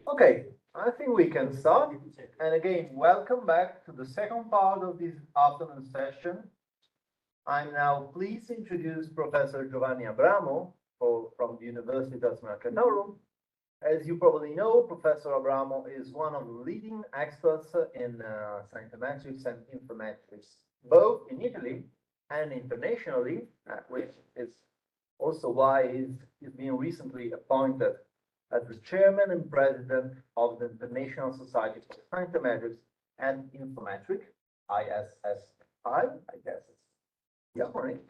Okay, I think we can start. And again, welcome back to the second part of this afternoon session. I'm now pleased to introduce Professor Giovanni Abramo from the Universitas Mercatorum. As you probably know, Professor Abramo is one of the leading experts in scientometrics and informatics, both in Italy and internationally, which is also why he's been recently appointed as the chairman and president of the International Society for Scientometrics and Informatics, ISSI, I guess it's yeah, right.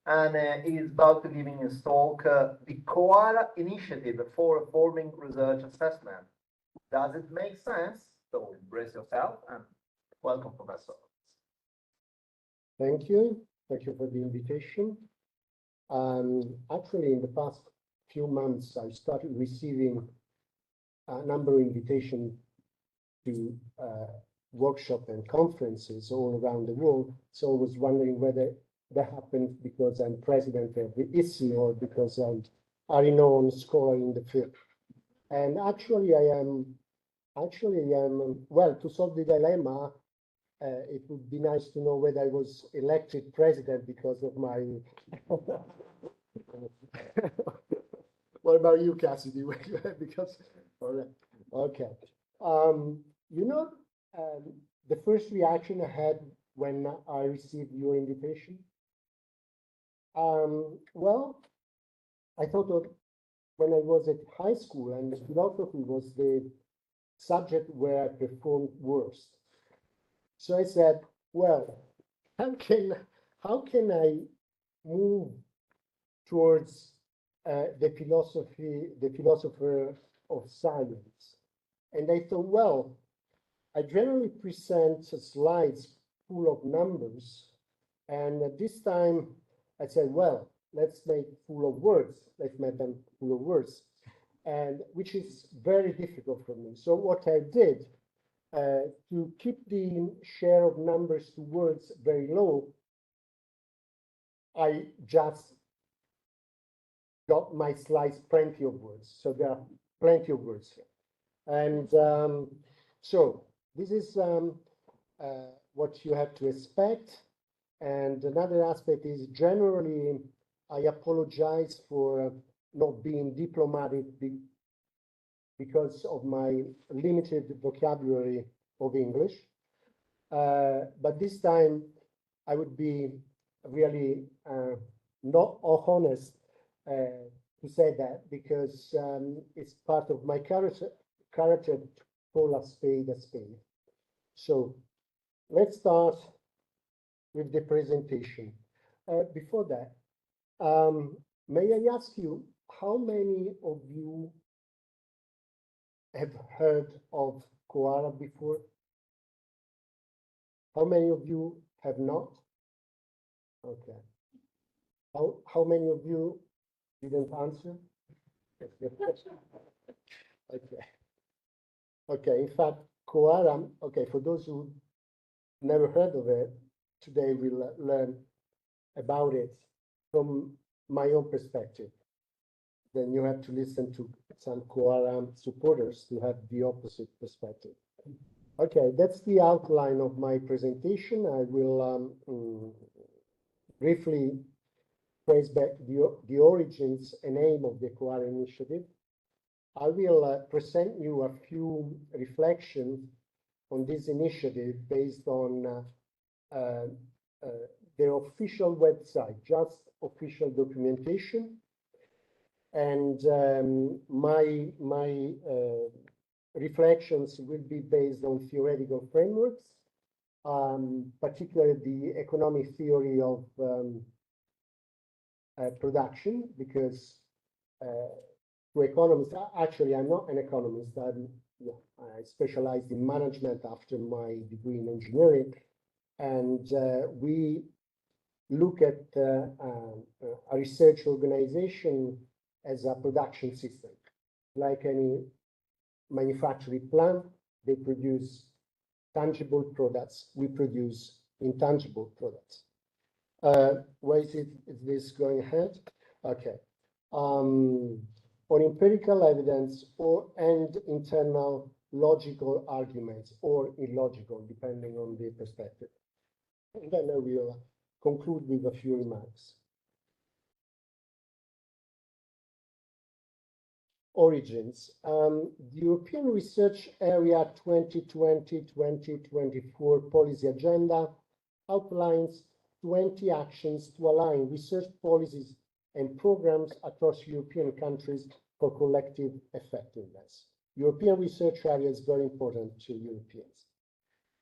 And he is about to giving his talk, the CoARA initiative for reforming research assessment. Does it make sense? So brace yourself and welcome, Professor. Thank you. Thank you for the invitation. Actually, in the past few months, I started receiving a number of invitations to workshops and conferences all around the world. So I was wondering whether that happened because I'm president of the ISI or because I'm a renowned scholar in the field. And actually, I am, well, to solve the dilemma, it would be nice to know whether I was elected president because of my. What about you, Cassidy? Because, all right, okay. The first reaction I had when I received your invitation. Well, I thought of when I was at high school, and philosophy was the subject where I performed worst. So I said, well, how can I move towards the philosopher of science? And I thought, well, I generally present slides full of numbers, and at this time I said, well, let's make full of words. Let's make them full of words, and which is very difficult for me. So what I did to keep the share of numbers to words very low, I just got my slides plenty of words. So there are plenty of words here. And so this is what you have to expect. And another aspect is generally, I apologize for not being diplomatic because of my limited vocabulary of English. But this time I would be really not honest to say that, because it's part of my character to call a spade a spade. So let's start with the presentation. Before that, may I ask you, how many of you have heard of CoARA before? How many of you have not? Okay. How many of you didn't answer? Okay. Okay, in fact, CoARA, okay, for those who never heard of it, today we'll learn about it from my own perspective. Then you have to listen to some CoARA supporters to have the opposite perspective. Okay, that's the outline of my presentation. I will briefly trace back the origins and aim of the CoARA initiative. I will present you a few reflections on this initiative based on their official website, just official documentation. And my reflections will be based on theoretical frameworks, particularly the economic theory of production, because to economists, actually, I'm not an economist. I specialized in management after my degree in engineering, and we look at a research organization as a production system. Like any manufacturing plant, they produce tangible products. We produce intangible products. Why is this going ahead? Okay. on empirical evidence and internal logical arguments or illogical, depending on the perspective. And then I will conclude with a few remarks. Origins. The European Research Area 2020-2024 policy agenda outlines 20 actions to align research policies and programs across European countries for collective effectiveness. European research area is very important to Europeans.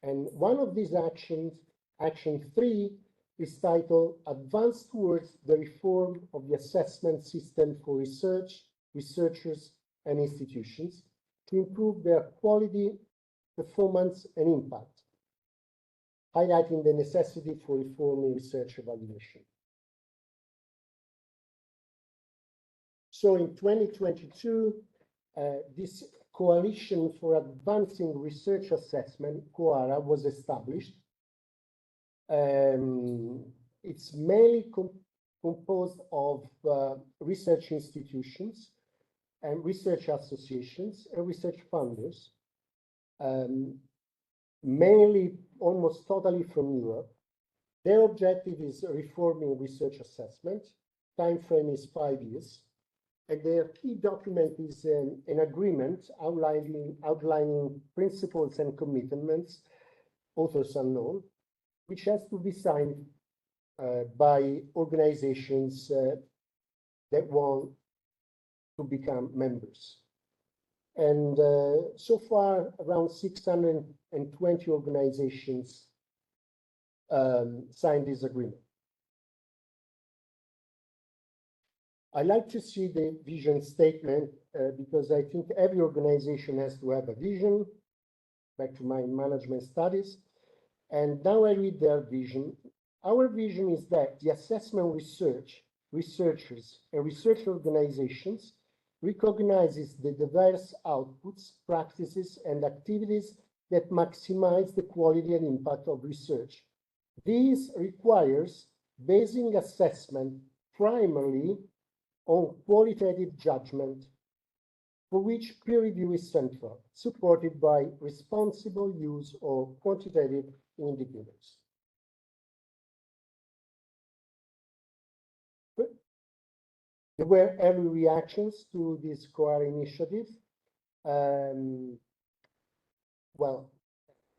And one of these actions, Action 3, is titled Advance Towards the Reform of the Assessment System for Research, Researchers and Institutions to improve their quality, performance and impact, highlighting the necessity for reforming research evaluation. So in 2022, this Coalition for Advancing Research Assessment, CoARA, was established. It's mainly composed of research institutions and research associations and research funders, mainly almost totally from Europe. Their objective is reforming research assessment. Time frame is 5 years. And their key document is an agreement outlining principles and commitments, authors unknown, which has to be signed by organizations that want to become members. And so far, around 620 organizations signed this agreement. I like to see the vision statement because I think every organization has to have a vision, back to my management studies. And now I read their vision. Our vision is that the assessment research, researchers and research organizations recognizes the diverse outputs, practices and activities that maximize the quality and impact of research. This requires basing assessment primarily on qualitative judgment, for which peer review is central, supported by responsible use of quantitative indicators. There were early reactions to this CoARA initiative. Well,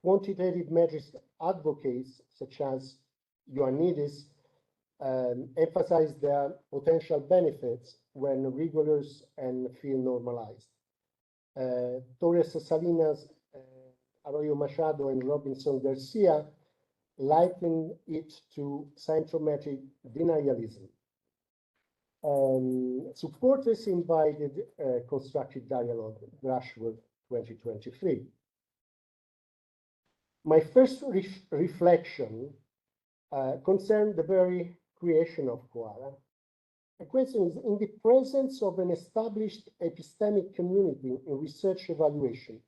quantitative metrics advocates, such as Ioannidis, emphasize their potential benefits when rigorous and feel normalized. Torres Salinas, Arroyo Machado, and Robinson Garcia liken it to scientometric denialism. Supporters invited constructive dialogue, Rushworth 2023. My first reflection concerned the very creation of CoARA. The question is, in the presence of an established epistemic community in research evaluation,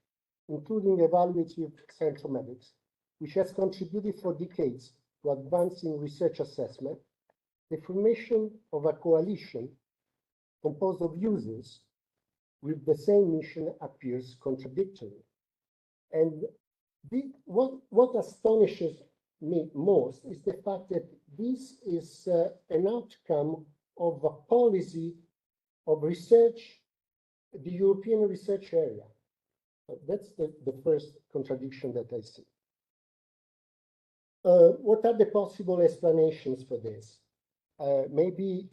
including evaluative scientometrics, which has contributed for decades to advancing research assessment, the formation of a coalition composed of users with the same mission appears contradictory. And what astonishes me most is the fact that this is an outcome of a policy of research, the European research area. That's the first contradiction that I see. What are the possible explanations for this? Maybe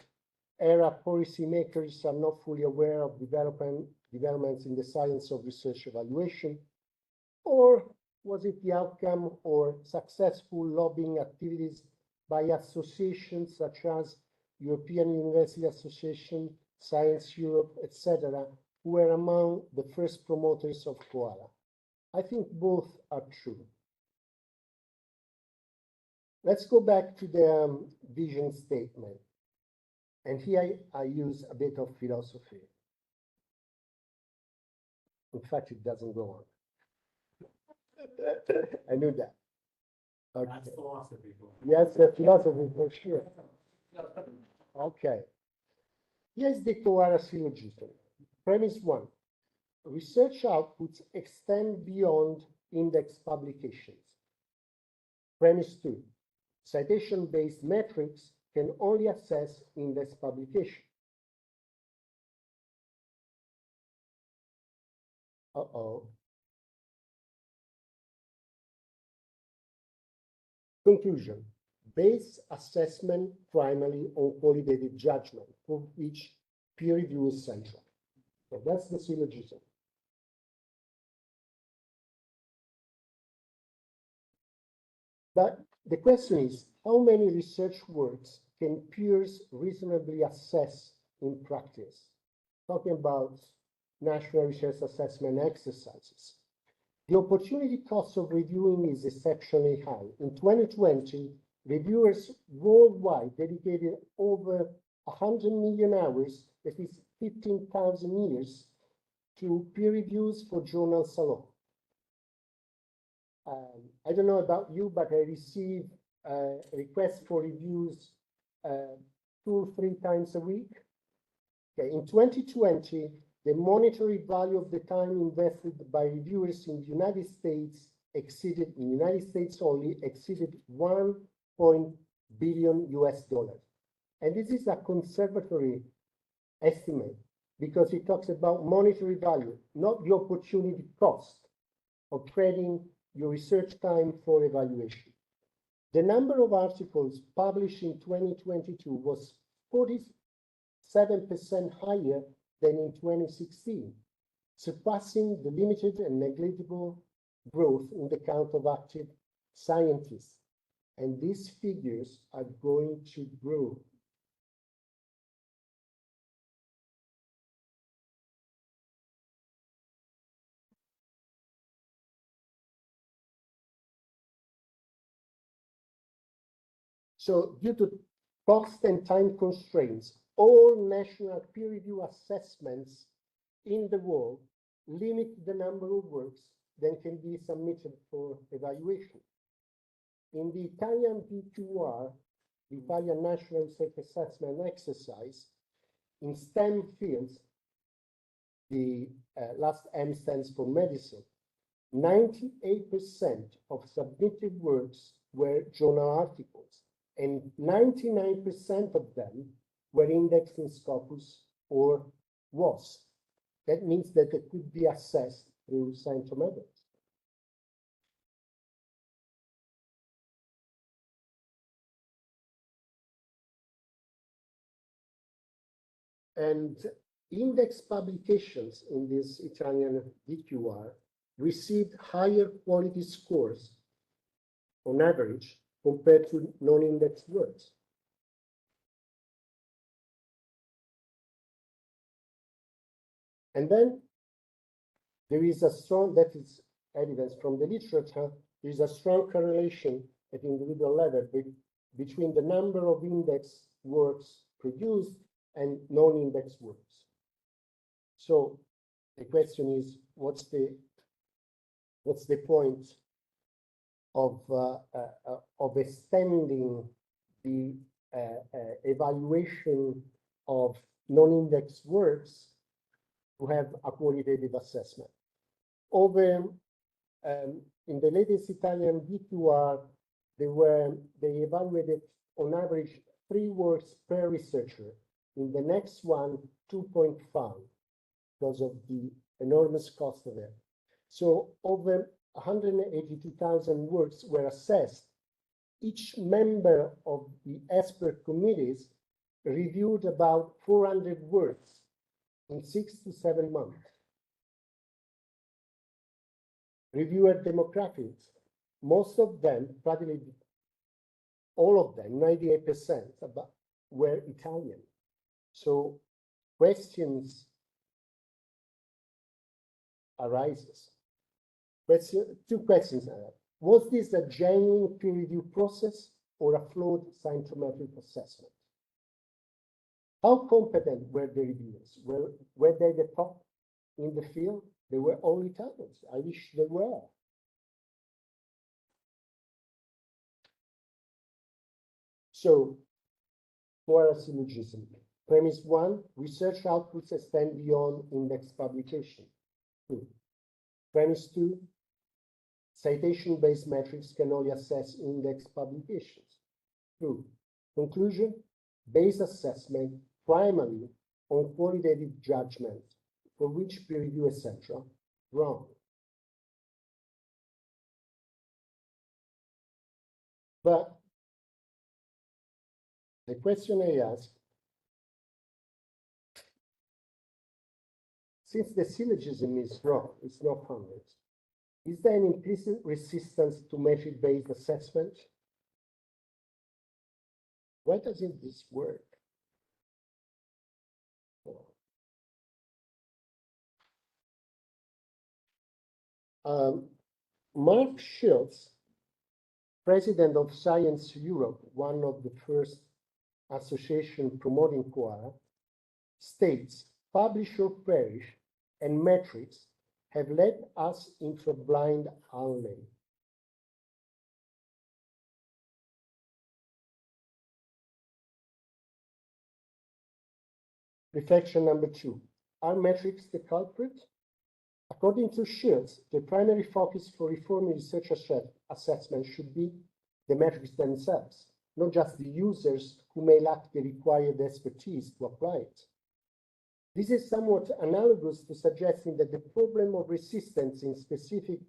ERA policymakers are not fully aware of developments in the science of research evaluation, or was it the outcome or successful lobbying activities by associations such as European University Association, Science Europe, etc., who were among the first promoters of CoARA? I think both are true. Let's go back to the vision statement. And here I use a bit of philosophy. In fact, it doesn't go on. I knew that. Okay. That's philosophy. Yes, philosophy for sure. Okay. Here's the CoARA syllogism. premise one, research outputs extend beyond index publications. Premise two, citation-based metrics can only assess index publication. Conclusion, base assessment primarily on qualitative judgment, for which peer review is central. So that's the syllogism. But the question is, how many research works can peers reasonably assess in practice? Talking about national research assessment exercises. The opportunity cost of reviewing is exceptionally high. In 2020, reviewers worldwide dedicated over 100 million hours, that is 15,000 years, to peer reviews for journals alone. I don't know about you, but I receive requests for reviews 2 or 3 times a week. Okay. In 2020, the monetary value of the time invested by reviewers in the United States exceeded, in the United States only, exceeded $1 billion US. And this is a conservatory estimate because it talks about monetary value, not the opportunity cost of trading your research time for evaluation. The number of articles published in 2022 was 47% higher than in 2016, surpassing the limited and negligible growth in the count of active scientists. And these figures are going to grow. So due to cost and time constraints, all national peer review assessments in the world limit the number of works that can be submitted for evaluation. In the Italian PQR, the Italian National Research Assessment Exercise, in STEM fields, the last M stands for medicine, 98% of submitted works were journal articles, and 99% of them were indexed in Scopus or WAS. That means that it could be assessed through scientometrics. And index publications in this Italian DQR received higher quality scores on average compared to non-indexed works. And then there is a strong, that is evidence from the literature, there is a strong correlation at individual level between the number of index works produced and non-indexed works. So the question is, what's the point of extending the evaluation of non-indexed works to have a qualitative assessment? Over in the latest Italian DQR, they evaluated on average 3 works per researcher. In the next one, 2.5 because of the enormous cost of it. So over 182,000 works were assessed. Each member of the expert committees reviewed about 400 works in 6 to 7 months. Reviewer demographics, most of them, practically all of them, 98%, were Italian. So questions arises. Two questions. Was this a genuine peer review process or a flawed scientometric assessment? How competent were the reviewers? Were they the top in the field? They were all Italians. I wish they were. So, CoARA syllogism. Premise 1, research outputs extend beyond index publication. 2. Premise 2, citation-based metrics can only assess index publications. 2. Conclusion, based assessment primarily on qualitative judgment, for which peer review, etc. Wrong. But the question I ask, since the syllogism is wrong, it's not harmless, is there an implicit resistance to metric-based assessment? Why doesn't this work? Mark Schultz, president of Science Europe, one of the first association promoting CoARA, states, publish or perish and metrics have led us into a blind alley. Reflection number 2. Are metrics the culprit? According to Schultz, the primary focus for reforming research assessment should be the metrics themselves, not just the users who may lack the required expertise to apply it. This is somewhat analogous to suggesting that the problem of resistance in specific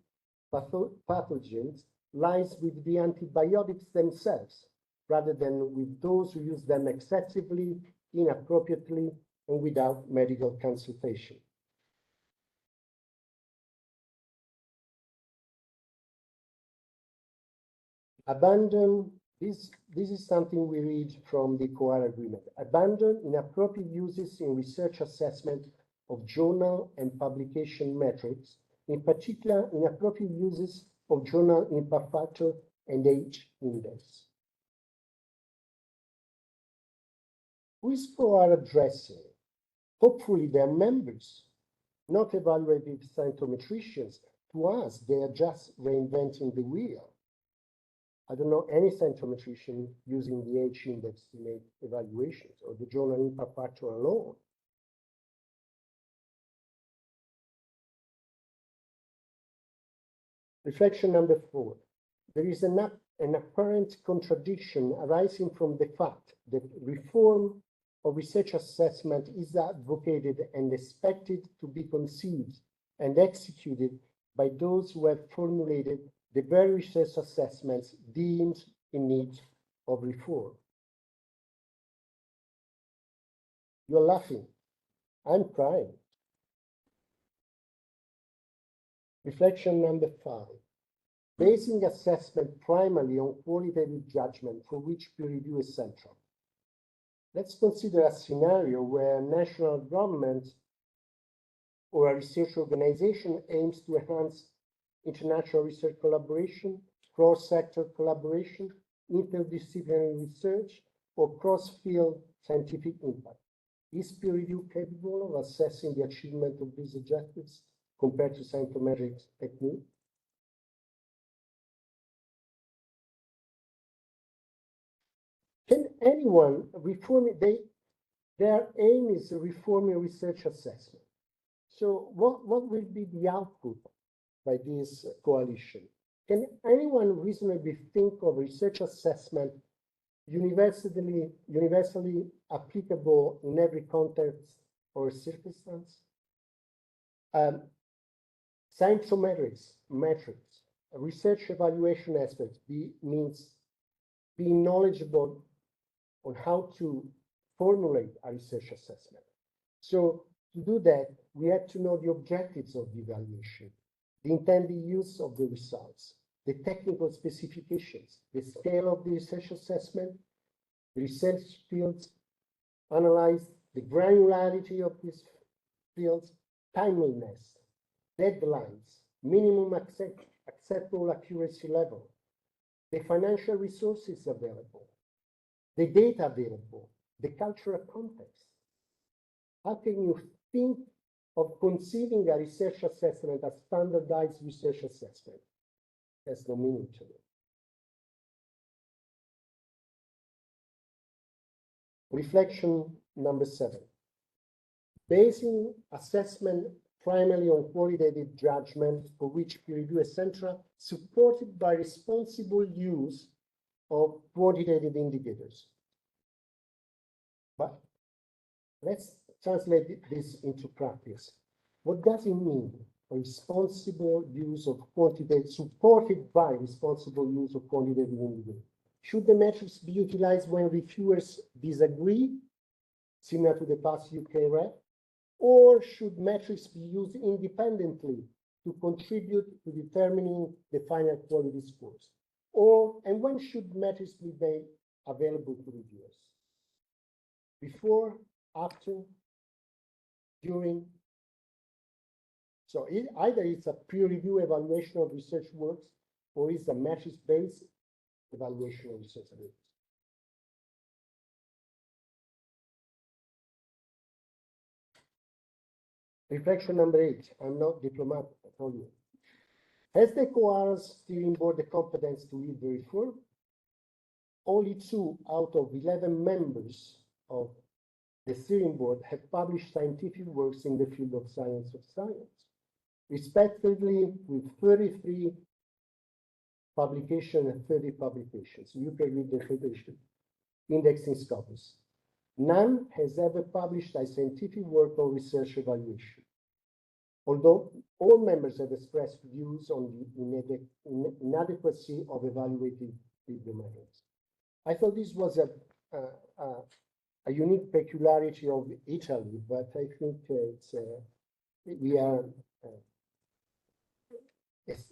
pathogens lies with the antibiotics themselves, rather than with those who use them excessively, inappropriately, and without medical consultation. Abandon, this is something we read from the CoARA agreement. Abandon inappropriate uses in research assessment of journal and publication metrics, in particular inappropriate uses of journal impact factor and H index. Who is CoARA addressing? Hopefully their members, not evaluative cytometricians. To us, they are just reinventing the wheel. I don't know any cytometrician using the H index to make evaluations or the journal impact factor alone. Reflection number 4. There is an apparent contradiction arising from the fact that reform of research assessment is advocated and expected to be conceived and executed by those who have formulated the very research assessments deemed in need of reform. You're laughing. I'm crying. Reflection number 5. Basing assessment primarily on qualitative judgment for which peer review is central. Let's consider a scenario where a national government or a research organization aims to enhance international research collaboration, cross-sector collaboration, interdisciplinary research, or cross-field scientific impact. Is peer review capable of assessing the achievement of these objectives compared to scientometric technique? Can anyone reform it? Their aim is reforming research assessment. So what will be the output by this coalition? Can anyone reasonably think of research assessment universally applicable in every context or circumstance? Scientometrics, metrics, research evaluation aspects means being knowledgeable on how to formulate a research assessment. So to do that, we have to know the objectives of the evaluation, the intended use of the results, the technical specifications, the scale of the research assessment, the research fields analyzed, the granularity of these fields, timeliness, deadlines, minimum acceptable accuracy level, the financial resources available, the data available, the cultural context. How can you think of conceiving a research assessment as standardized research assessment? There's no meaning to it. Reflection number 7. Basing assessment primarily on qualitative judgment for which peer review is central, supported by responsible use of quantitative indicators. But let's translate this into practice. What does it mean? A responsible use of quantitative, supported by responsible use of quantitative indicators. Should the metrics be utilized when reviewers disagree, similar to the past UK rep, or should metrics be used independently to contribute to determining the final quality scores? And when should metrics be made available to reviewers? Before, after, during? So either it's a peer review evaluation of research works, or it's a metrics-based evaluation of research works. Reflection number 8. I'm not diplomatic, I told you. Has the CoARA steering board the competence to lead the reform? Only 2 out of 11 members of the steering board have published scientific works in the field of science, respectively with 33 publications and 30 publications. You can read the citation, indexing scopus. None has ever published a scientific work on research evaluation. Although all members have expressed views on the inadequacy of evaluating the methods. I thought this was a unique peculiarity of Italy, but I think we are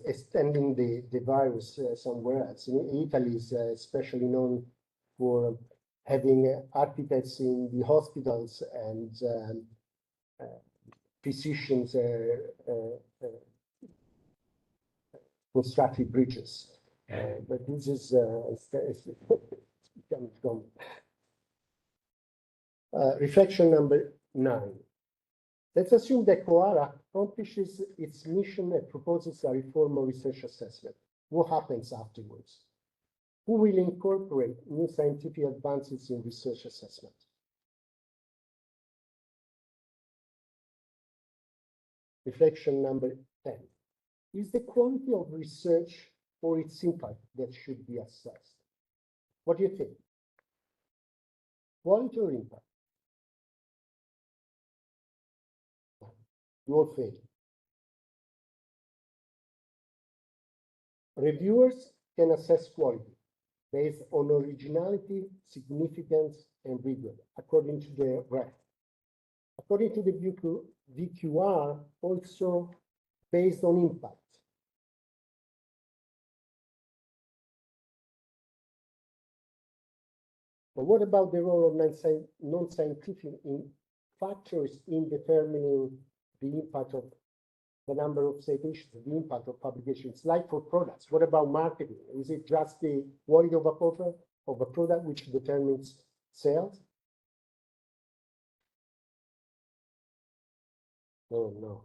extending the virus somewhere else. Italy is especially known for having architects in the hospitals and physicians constructing bridges. But this is gone. Reflection number 9. Let's assume that CoARA accomplishes its mission and proposes a reform of research assessment. What happens afterwards? Who will incorporate new scientific advances in research assessment? Reflection number 10. Is the quality of research or its impact that should be assessed? What do you think? Quality or impact? You all fail. Reviewers can assess quality based on originality, significance, and rigor, according to the REF. According to the VQR, also based on impact. But what about the role of non-scientific factors in determining the impact of the number of citations, the impact of publications, like for products? What about marketing? Is it just the quality of a product which determines sales? No.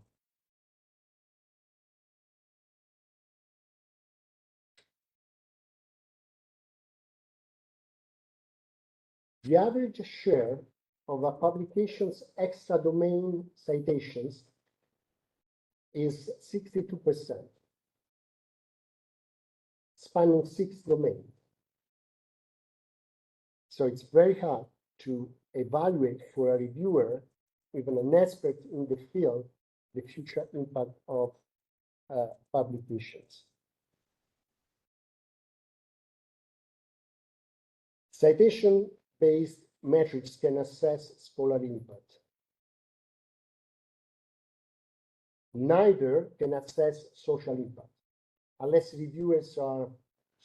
The average share of a publication's extra domain citations is 62%, spanning 6 domains. So it's very hard to evaluate for a reviewer, even an expert in the field, the future impact of publications. Citation-based metrics can assess scholarly impact. Neither can assess social impact, unless reviewers are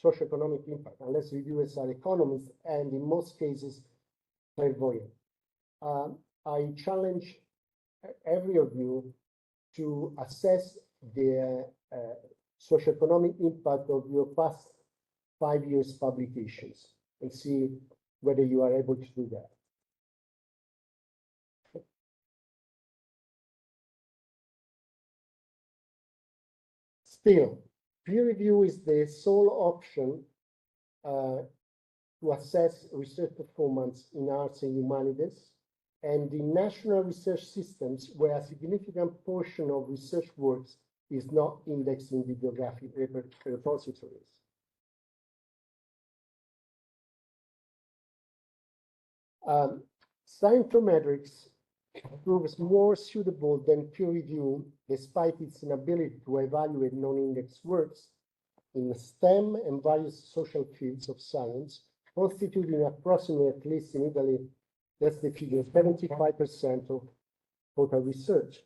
socioeconomic impact, unless reviewers are economists, and in most cases, clairvoyant. I challenge every of you to assess the socioeconomic impact of your past 5 years publications and see whether you are able to do that. Still, peer review is the sole option to assess research performance in arts and humanities and in national research systems where a significant portion of research works is not indexed in bibliographic repositories. Scientometrics proves more suitable than peer review despite its inability to evaluate non-indexed works in STEM and various social fields of science, constituting approximately, at least in Italy, that's the figure, 75% of total research.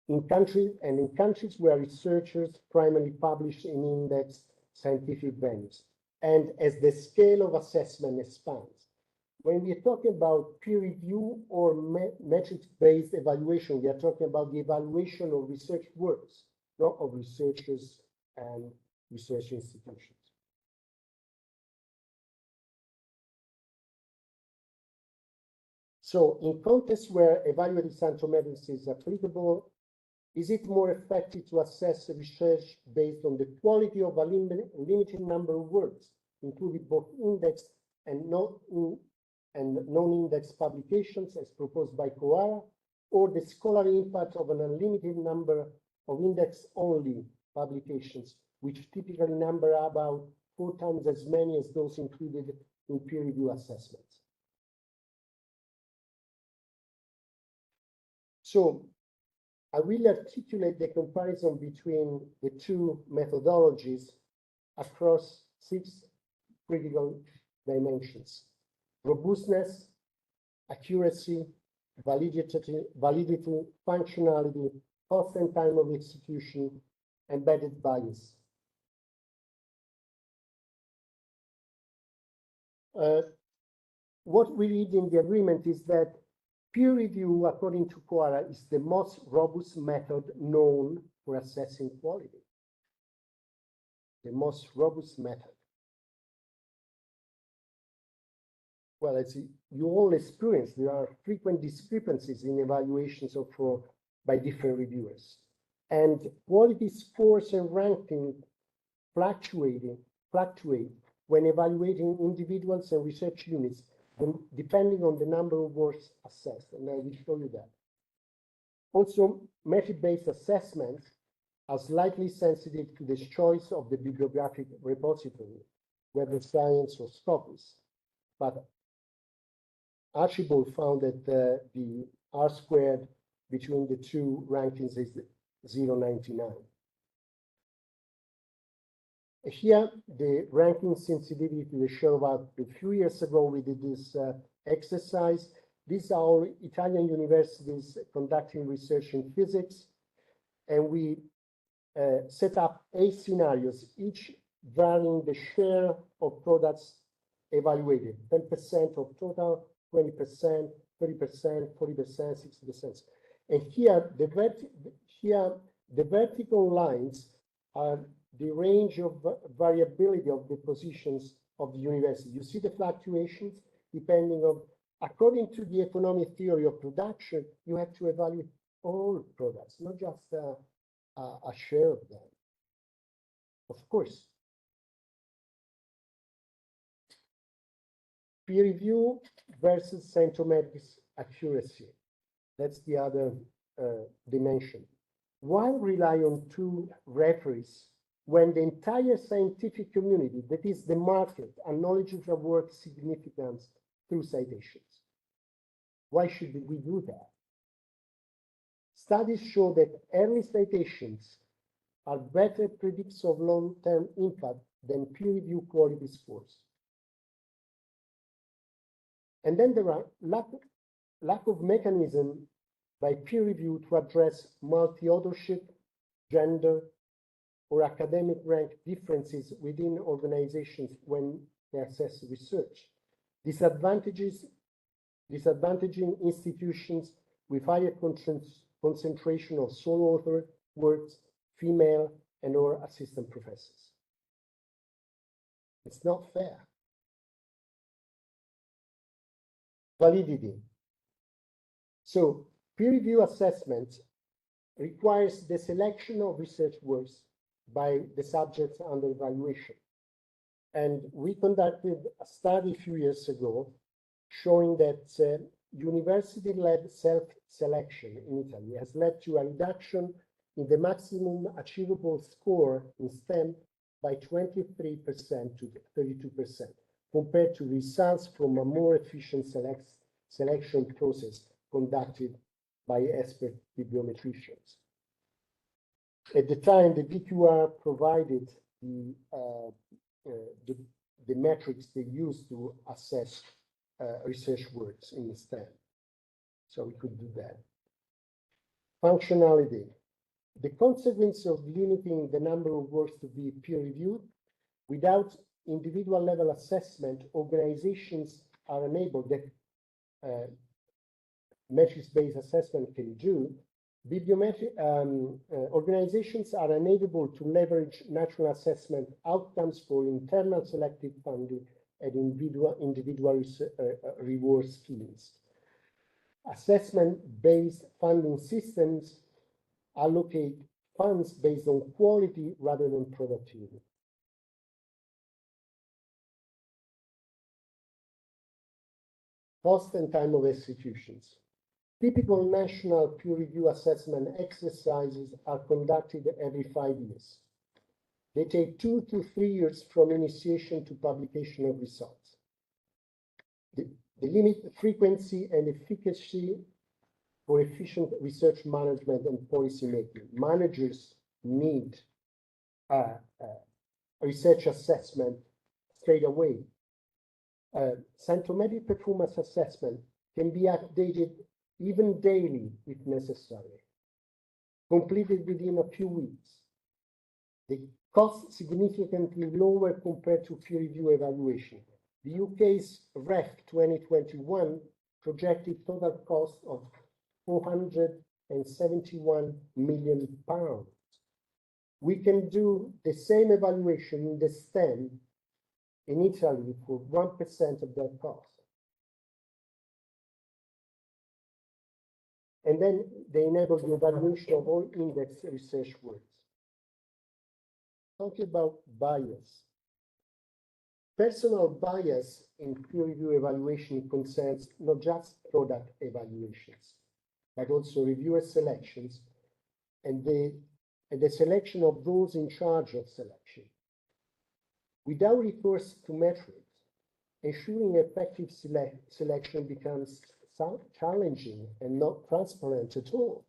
In countries where researchers primarily publish in indexed scientific venues, and as the scale of assessment expands. When we are talking about peer review or metrics-based evaluation, we are talking about the evaluation of research works, not of researchers and research institutions. So in contexts where evaluative scientometrics is applicable, is it more effective to assess research based on the quality of a limited number of works, including both indexed and non-indexed publications as proposed by CoARA, or the scholarly impact of an unlimited number of index-only publications, which typically number about 4 times as many as those included in peer review assessments? So I will articulate the comparison between the two methodologies across 6 critical dimensions: robustness, accuracy, validity, functionality, cost and time of execution, embedded bias. What we read in the agreement is that peer review, according to CoARA, is the most robust method known for assessing quality. The most robust method. Well, as you all experience, there are frequent discrepancies in evaluations by different reviewers. And quality scores and ranking fluctuate when evaluating individuals and research units, depending on the number of works assessed, and I will show you that. Also, metric-based assessments are slightly sensitive to the choice of the bibliographic repository, whether science or Scopus. But Archibald found that the R-squared between the two rankings is 0.99. Here, the ranking sensitivity to the show about a few years ago, we did this exercise. These are all Italian universities conducting research in physics. And we set up 8 scenarios, each varying the share of products evaluated, 10% of total, 20%, 30%, 40%, 60%. And here, the vertical lines are the range of variability of the positions of the university. You see the fluctuations depending on, according to the economic theory of production, you have to evaluate all products, not just a share of them. Of course. Peer review versus scientometrics accuracy. That's the other dimension. Why rely on 2 referees when the entire scientific community, that is the market, acknowledges the work's significance through citations? Why should we do that? Studies show that early citations are better predictors of long-term impact than peer review quality scores. And then there are lack of mechanism by peer review to address multi-authorship, gender, or academic rank differences within organizations when they assess research. Disadvantaging institutions with higher concentration of solo author works, female and or assistant professors. It's not fair. Validity. So peer review assessment requires the selection of research works by the subjects under evaluation. And we conducted a study a few years ago showing that university-led self-selection in Italy has led to a reduction in the maximum achievable score in STEM by 23% to 32%, compared to results from a more efficient selection process conducted by expert bibliometricians. At the time, the BQR provided the metrics they used to assess research works in STEM. So we could do that. Functionality. The consequence of limiting the number of works to be peer-reviewed, without individual level assessment, organizations are enabled that metrics-based assessment can do. Organizations are unable to leverage national assessment outcomes for internal selective funding and individual reward schemes. Assessment-based funding systems allocate funds based on quality rather than productivity. Cost and time of executions. Typical national peer review assessment exercises are conducted every 5 years. They take 2 to 3 years from initiation to publication of results. They limit frequency and efficacy for efficient research management and policy making. Managers need a research assessment straight away. Scientometric performance assessment can be updated even daily if necessary, completed within a few weeks. They cost significantly lower compared to peer review evaluation. The UK's REF 2021 projected total cost of £471 million. We can do the same evaluation in the STEM in Italy for 1% of that cost. And then they enable the evaluation of all index research works. Talking about bias. Personal bias in peer review evaluation concerns not just product evaluations, but also reviewer selections and the selection of those in charge of selection. Without recourse to metrics, ensuring effective selection becomes challenging and not transparent at all.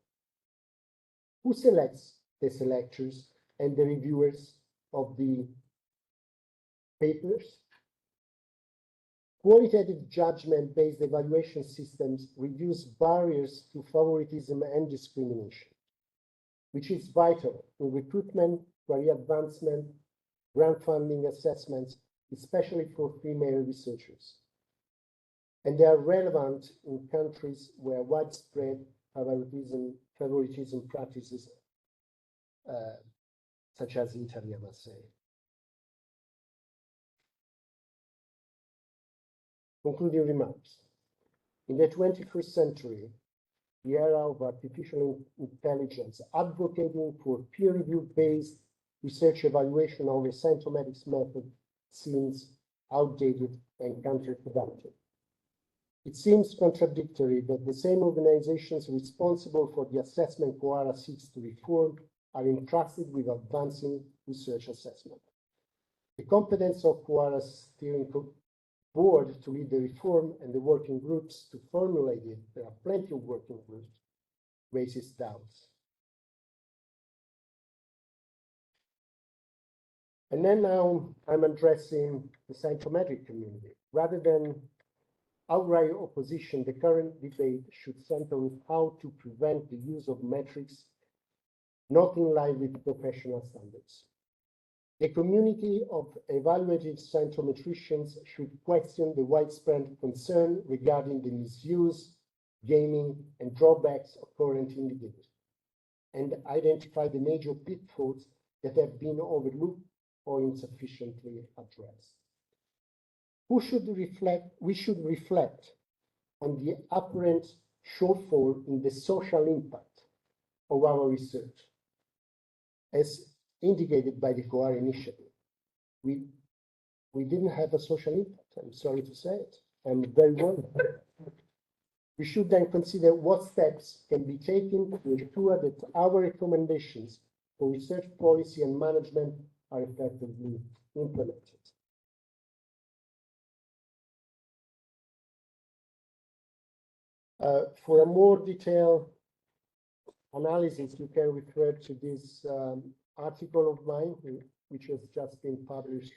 Who selects the selectors and the reviewers of the papers? Qualitative judgment-based evaluation systems reduce barriers to favoritism and discrimination, which is vital in recruitment, career advancement, grant funding assessments, especially for female researchers. And they are relevant in countries where widespread favoritism practices, such as Italy, I must say. Concluding remarks. In the 21st century, the era of artificial intelligence, advocating for peer review-based research evaluation of a scientometrics method seems outdated and counterproductive. It seems contradictory that the same organizations responsible for the assessment CoARA seeks to reform are entrusted with advancing research assessment. The competence of CoARA's steering board to lead the reform and the working groups to formulate it, there are plenty of working groups, raises doubts. And then now I'm addressing the scientometric community. Rather than outright opposition, the current debate should center on how to prevent the use of metrics not in line with professional standards. The community of evaluative scientometricians should question the widespread concern regarding the misuse, gaming, and drawbacks of current indicators, and identify the major pitfalls that have been overlooked or insufficiently addressed. We should reflect on the apparent shortfall in the social impact of our research, as indicated by the CoARA initiative. We didn't have a social impact, I'm sorry to say it. I'm very worried. We should then consider what steps can be taken to ensure that our recommendations for research policy and management are effectively implemented. For a more detailed analysis, you can refer to this article of mine, which has just been published,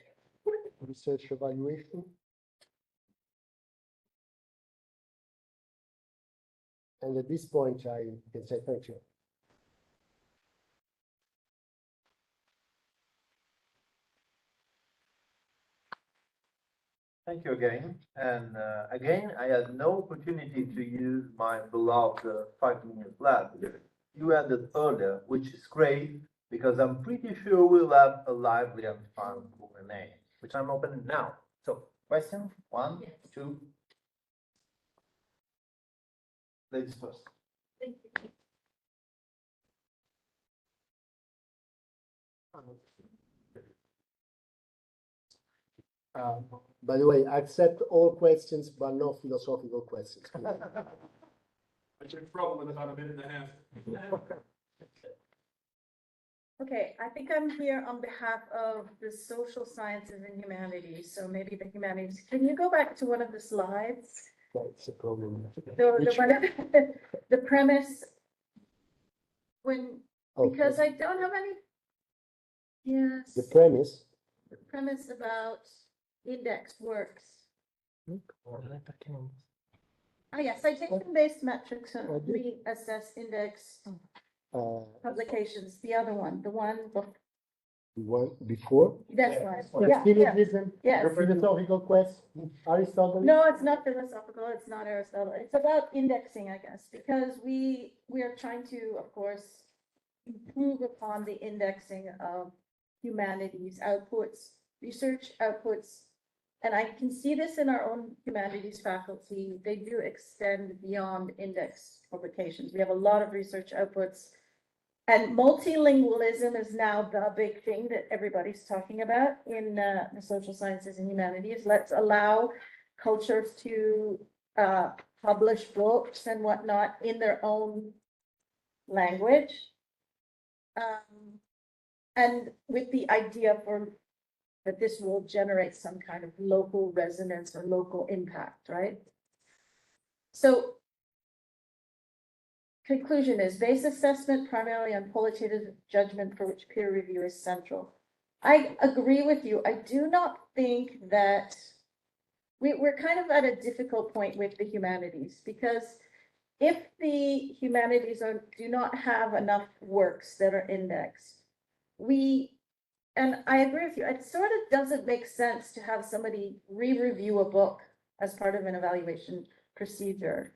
Research Evaluation. And at this point, I can say thank you. Thank you again. And again, I had no opportunity to use my beloved 5-minute lab you had it earlier, which is great because I'm pretty sure we'll have a lively and fun Q&A, which I'm opening now. So, question 1, 2. Ladies first. Thank you. By the way, I accept all questions, but no philosophical questions. I took problem in about a minute and a half. Okay, I think I'm here on behalf of the social sciences and humanities, so maybe the humanities. Can you go back to one of the slides? That's a problem. The premise, because Okay. I don't have any. Yes, The premise. the premise about index works. Ah, yes, citation-based metrics and reassess index publications, the other one, the one, The one before. that's Yeah, right. that's one. Yeah, yeah. Yes. Your philosophical quest, Aristotle. No, it's not philosophical, it's not Aristotle, it's about indexing, I guess, because we are trying to, of course, improve upon the indexing of humanities outputs, research outputs. And I can see this in our own humanities faculty, they do extend beyond index publications. We have a lot of research outputs. And multilingualism is now the big thing that everybody's talking about in the social sciences and humanities. Let's allow cultures to publish books and whatnot in their own language. And with the idea that this will generate some kind of local resonance or local impact, right? So conclusion is base assessment primarily on qualitative judgment for which peer review is central. I agree with you. I do not think that we're kind of at a difficult point with the humanities because if the humanities do not have enough works that are indexed, and I agree with you, it sort of doesn't make sense to have somebody re-review a book as part of an evaluation procedure.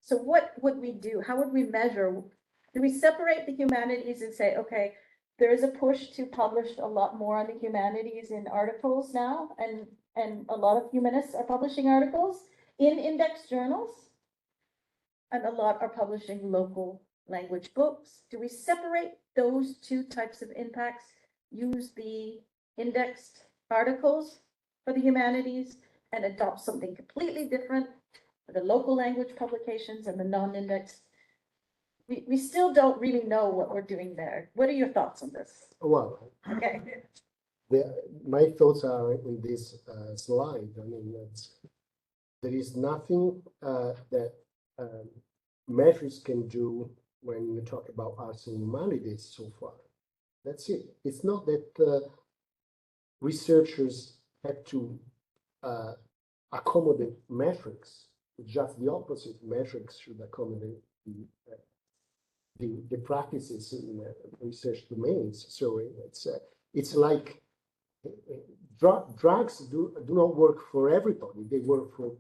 So what would we do? How would we measure? Do we separate the humanities and say, okay, there is a push to publish a lot more on the humanities in articles now, and a lot of humanists are publishing articles in index journals, and a lot are publishing local language books. Do we separate those two types of impacts? Use the indexed articles for the humanities and adopt something completely different for the local language publications and the non-indexed? We still don't really know what we're doing there. What are your thoughts on this? Well, Okay. my thoughts are in this slide. I mean, there is nothing that measures can do when you talk about arts and humanities so far. That's it. It's not that researchers have to accommodate metrics. It's just the opposite. Metrics should accommodate the practices in research domains. So it's like drugs do not work for everybody. They work for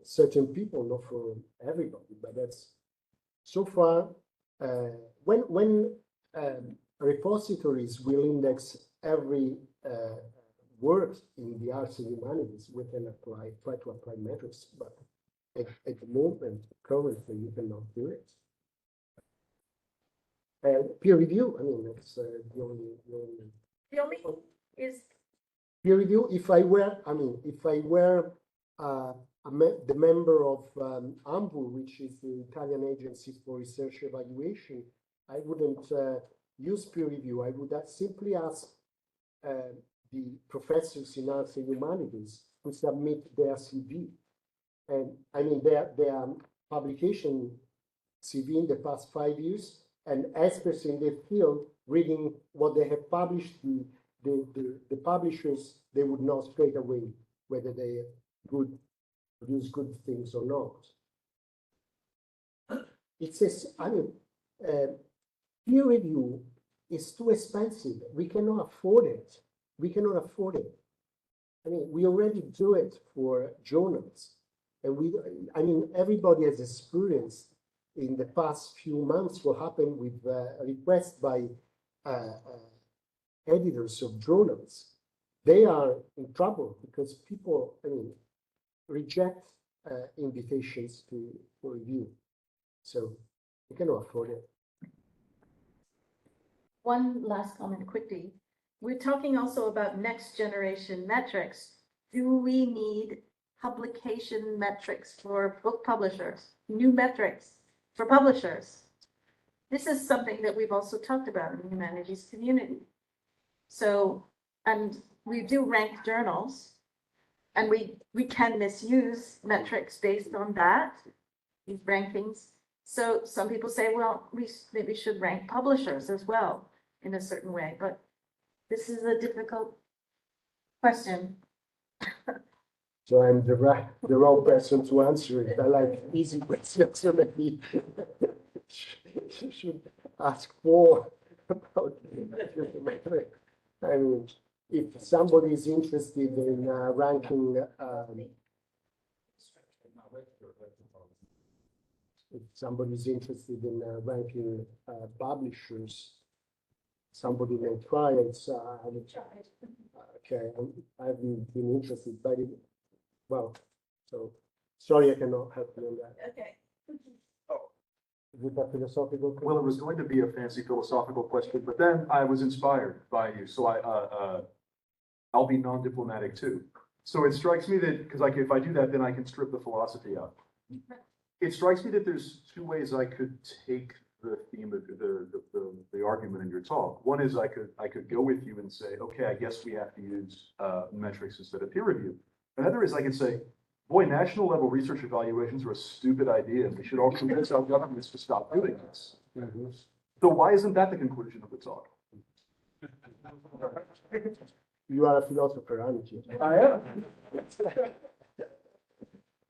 certain people, not for everybody. But that's so far when repositories will index every work in the arts and humanities, we can try to apply metrics, but at the moment, currently, you cannot do it. Peer review, I mean, that's the only is peer review. If I were the member of AMBU, which is the Italian Agency for Research Evaluation, I wouldn't use peer review. I would simply ask the professors in arts and humanities to submit their CV. And I mean, their publication CV in the past 5 years, and experts in their field reading what they have published, the publishers, they would know straight away whether they produce good things or not. It says, I mean, peer review is too expensive. We cannot afford it. We cannot afford it. I mean, we already do it for journals. And I mean, everybody has experienced in the past few months what happened with requests by editors of journals. They are in trouble because people, I mean, reject invitations for review. So we cannot afford it. One last comment quickly. We're talking also about next generation metrics. Do we need publication metrics for book publishers, new metrics for publishers? This is something that we've also talked about in the humanities community. So, and we do rank journals, and we can misuse metrics based on that, these rankings. So some people say, well, we maybe should rank publishers as well in a certain way, but this is a difficult question. So I'm the wrong person to answer it. I like easy questions, so maybe should ask more about it. I mean, if somebody is interested in ranking, if somebody is interested in ranking publishers, somebody may try it. Okay, I haven't been interested, but well, so sorry, I cannot help you on that. Okay. Is it a philosophical question? Well, it was going to be a fancy philosophical question, but then I was inspired by you, so I'll be non-diplomatic too. So it strikes me that, because if I do that, then I can strip the philosophy out. It strikes me that there's two ways I could take the theme of the argument in your talk. One is I could go with you and say, okay, I guess we have to use metrics instead of peer review. Another is I can say, boy, national level research evaluations are a stupid idea, and we should all convince our governments to stop doing this. Mhm. So why isn't that the conclusion of the talk? You are a philosopher, aren't you? I am.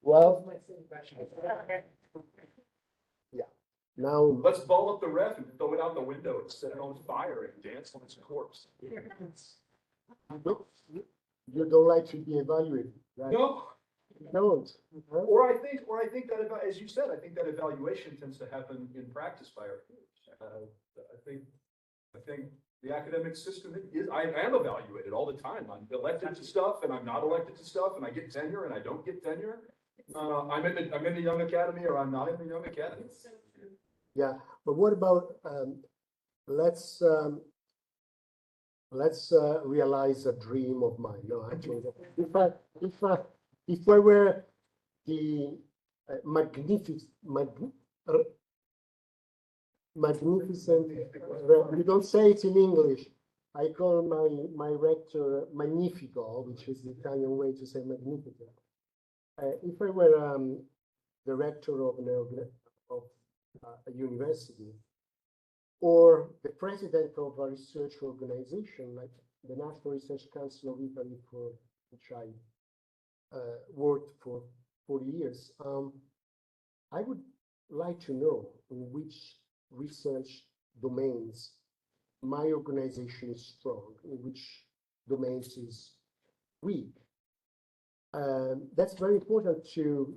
Well, yeah. Now, Let's ball up the ref and throw it out the window and set it on fire and dance on its corpse. you don't like to be evaluated, right? No, You don't. Huh? or I think that, as you said, I think that evaluation tends to happen in practice by our peers. I think the academic system is, I am evaluated all the time. I'm elected to stuff and I'm not elected to stuff, and I get tenure and I don't get tenure. I'm in the Young Academy or I'm not in the Young Academy. Yeah, but what about let's realize a dream of mine. No, actually, if I were the magnificent, we don't say it in English. I call my rector Magnifico, which is the Italian way to say magnificent. If I were the rector of a university, or the president of a research organization like the National Research Council of Italy, for which I worked for 40 years, I would like to know in which research domains my organization is strong, in which domains is weak. That's very important to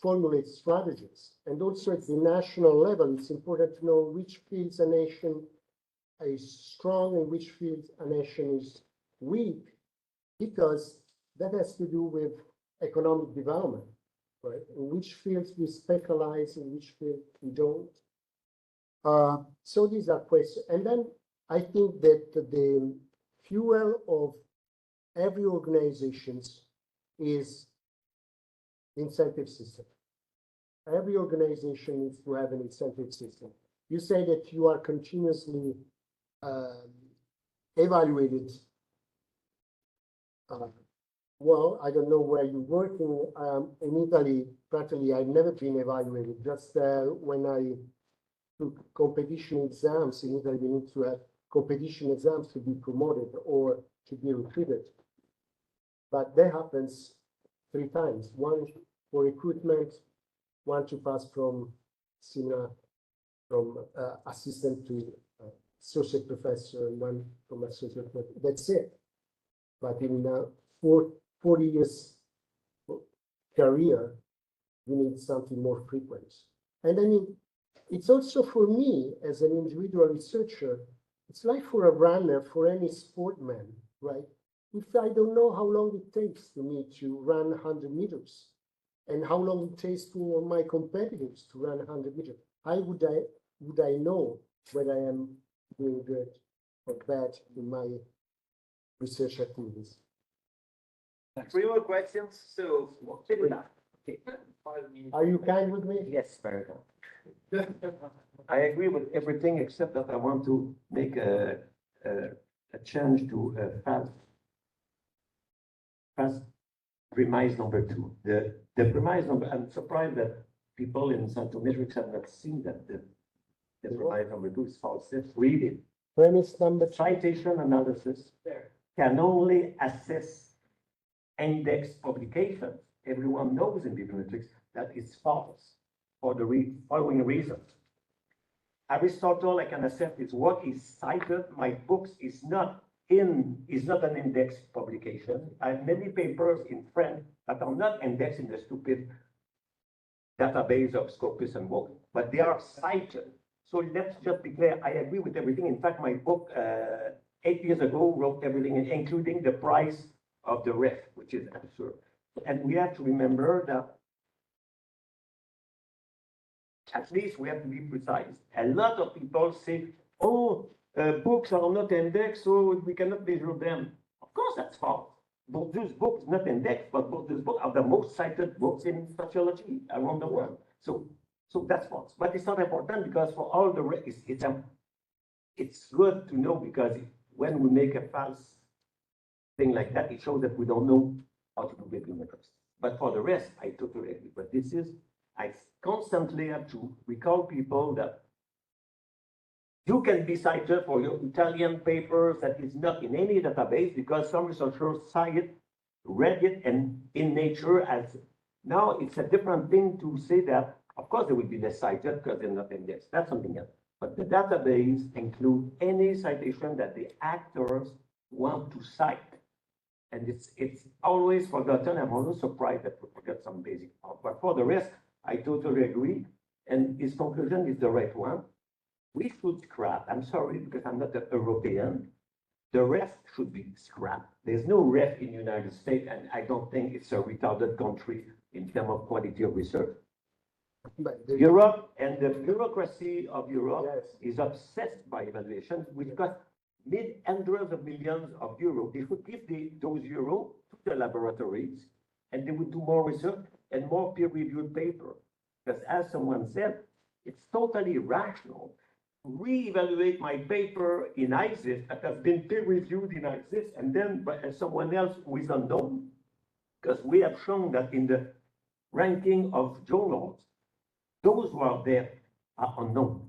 formulate strategies. And also at the national level, it's important to know which fields a nation is strong and which fields a nation is weak, because that has to do with economic development, right? In which fields we specialize, in which fields we don't. So these are questions. And then I think that the fuel of every organization is incentive system. Every organization needs to have an incentive system. You say that you are continuously evaluated. Well, I don't know where you're working. In Italy, practically, I've never been evaluated. Just when I took competition exams in Italy, you need to have competition exams to be promoted or to be recruited. But that happens 3 times. One for recruitment, one to pass from senior, from assistant to associate professor, and one from associate professor. That's it. But in 40 years career, you need something more frequent. And I mean, it's also for me as an individual researcher, it's like for a runner, for any sportman, right? If I don't know how long it takes to me to run 100 meters and how long it takes for my competitors to run 100 meters, how would I know whether I am doing good or bad in my research activities? 3 more questions, so. Are you kind with me? Yes, very good. I agree with everything except that I want to make a change to fast premise number 2. The premise number, I'm surprised that people in Santometrics have not seen that the premise number 2 is false. Let's read it. Premise number 2. Citation analysis can only assess index publications. Everyone knows in bibliometrics that it's false for the following reasons. Aristotle, I can assess his work is cited. My books is not an index publication. I have many papers in French that are not indexed in the stupid database of Scopus and Wolf, but they are cited. So let's just be clear. I agree with everything. In fact, my book 8 years ago wrote everything, including the price of the ref, which is absurd. And we have to remember that at least we have to be precise. A lot of people say, oh, books are not indexed, so we cannot measure them. Of course, that's false. Bourdieu's book is not indexed, but Bourdieu's books are the most cited books in sociology around the world. So that's false. But it's not important because for all the rest, it's good to know because when we make a false thing like that, it shows that we don't know how to do bibliometrics. But for the rest, I totally agree. But I constantly have to recall people that you can be cited for your Italian papers that is not in any database because some researchers cite it, read it, and in Nature as now it's a different thing to say that, of course, they will be less cited because they're not indexed. That's something else. But the database includes any citation that the actors want to cite. And it's always forgotten. I'm always surprised that we forget some basic part. But for the rest, I totally agree. And his conclusion is the right one. We should scrap. I'm sorry, because I'm not an European. The ref should be scrapped. There's no ref in the United States, and I don't think it's a retarded country in terms of quality of research. Europe and the bureaucracy of Europe is obsessed by evaluation, which costs hundreds of millions of euros. They should give those euros to the laboratories, and they would do more research and more peer-reviewed paper. Because as someone said, it's totally rational to re-evaluate my paper in ISIS that has been peer-reviewed in ISIS, and then by someone else who is unknown. Because we have shown that in the ranking of journals, those who are there are unknown.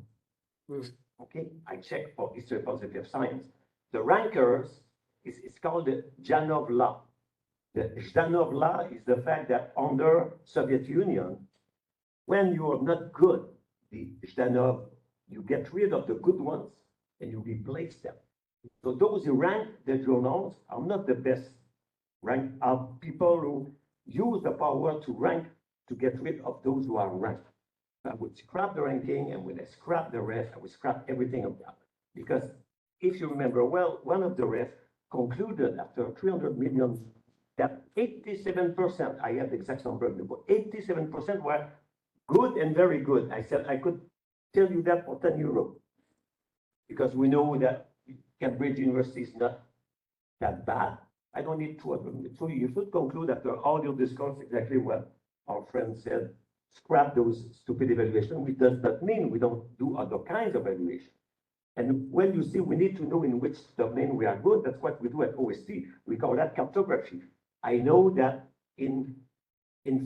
Okay, I checked for history of positive science. The rankers is called the Zhanov law. The Zhanov law is the fact that under Soviet Union, when you are not good, the Zhanov, you get rid of the good ones and you replace them. So those who rank the journals are not the best rank, are people who use the power to rank to get rid of those who are ranked. I would scrap the ranking, and when I scrap the ref, I would scrap everything of that. Because if you remember well, one of the ref concluded after 300 million that 87%, I have the exact number of the book, 87% were good and very good. I said I could tell you that for 10 euros. Because we know that Cambridge University is not that bad. I don't need two of them. So you should conclude after all your discourse exactly what our friend said. Scrap those stupid evaluation, which does not mean we don't do other kinds of evaluation. And when you see we need to know in which domain we are good, that's what we do at OST. We call that cartography. I know that in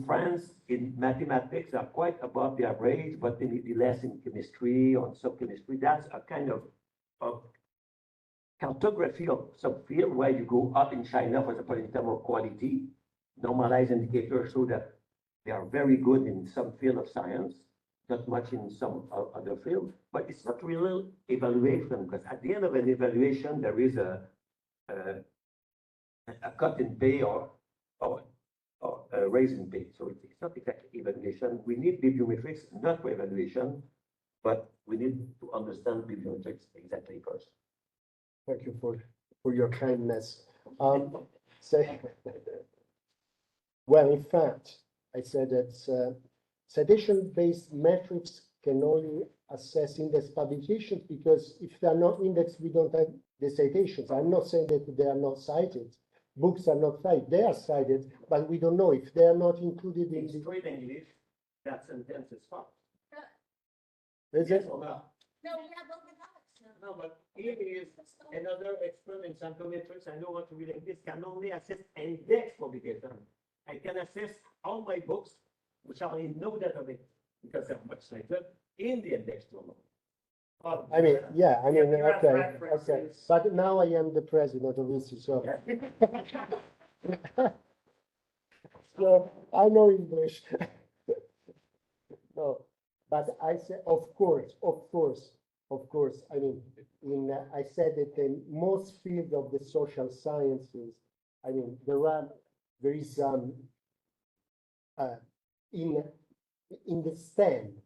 France, in mathematics are quite above the average, but they need to be less in chemistry or some chemistry. That's a kind of cartography of some field where you go up in China, for example, in terms of quality. Normalized indicators show that they are very good in some field of science, not much in some other field, but it's not real evaluation, because at the end of an evaluation, there is a cut in pay or a raise in pay. So it's not exactly evaluation. We need bibliometrics, not for evaluation, but we need to understand bibliometrics exactly first. Thank you for your kindness. So, well, in fact, I said that citation-based metrics can only assess index publications because if they are not indexed, we don't have the citations. I'm not saying that they are not cited. Books are not cited. They are cited, but we don't know if they are not included in In straight English, that sentence is false. Is Yes it? or no? No, we have open house now. No, but here is another expert in psychometrics. I know what to read like this can only assess index publication. I can assess all my books, which are in no database, because they're much cited in the index journal. I mean, yeah, I mean, You have okay, references. okay. But now I am the president of this, so. So I know English. No, but I said, of course. I mean, I said that in most fields of the social sciences, I mean, there is in the STEM,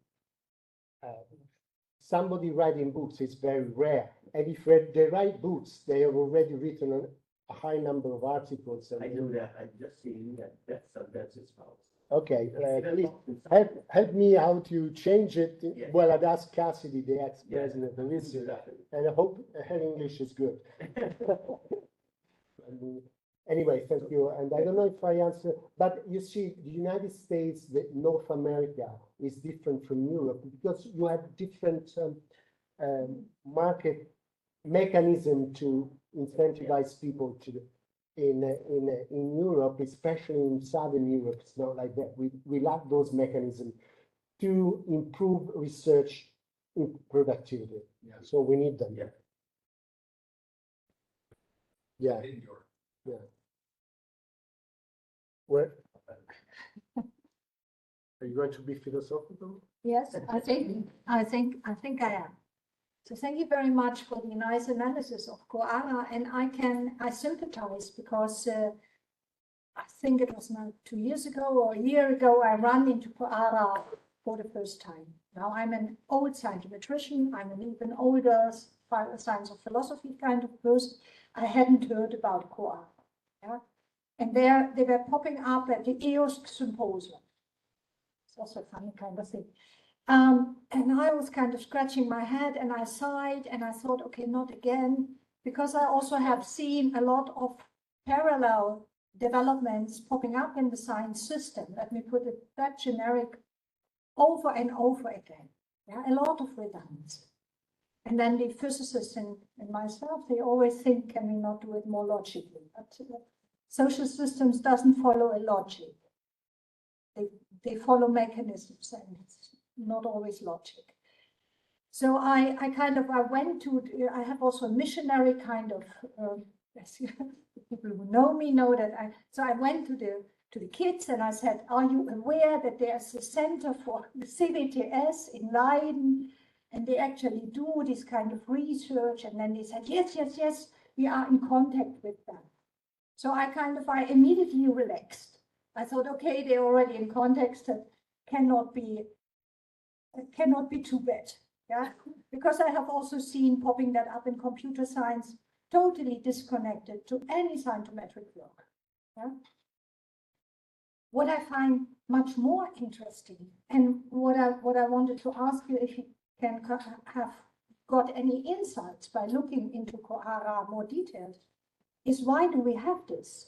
somebody writing books is very rare. And if they write books, they have already written a high number of articles. I do that. I'm just saying that sentence is false. Okay, please Help. help me how to change it. Yes. Well, I'd ask Cassidy, the Yes. ex-president of ISU, Exactly. and I hope her English is good. Anyway, thank you. And I don't know if I answer, but you see, the United States, North America is different from Europe because you have different market mechanism to incentivize people to. In Europe, especially in Southern Europe, it's not like that. We lack those mechanisms to improve research in productivity. Yeah. So we need them. Yeah. Yeah. In Europe. Yeah. Where? Are you going to be philosophical? Yes, I think I am. So thank you very much for the nice analysis of CoARA, and I sympathize because I think it was now 2 years ago or a year ago, I ran into CoARA for the first time. Now I'm an old scientometrician, I'm an even older science of philosophy kind of person. I hadn't heard about CoARA. Yeah? And they were popping up at the EOS symposium. It's also a funny kind of thing. And I was kind of scratching my head and I sighed and I thought, okay, not again, because I also have seen a lot of parallel developments popping up in the science system. Let me put it that generic, over and over again. Yeah, a lot of redundancy. And then the physicists and myself, they always think, can we not do it more logically? But social systems doesn't follow a logic. They follow mechanisms and it's not always logic. So I have also a missionary kind of, people who know me know that so I went to the kids and I said, are you aware that there's a center for the CVTS in Leiden? And they actually do this kind of research. And then they said, yes, we are in contact with them. So I immediately relaxed. I thought, okay, they're already in context, that cannot be too bad, yeah? Because I have also seen popping that up in computer science, totally disconnected to any scientometric work, yeah? What I find much more interesting, and what I wanted to ask you, if you can have got any insights by looking into CoARA more detailed, is why do we have this?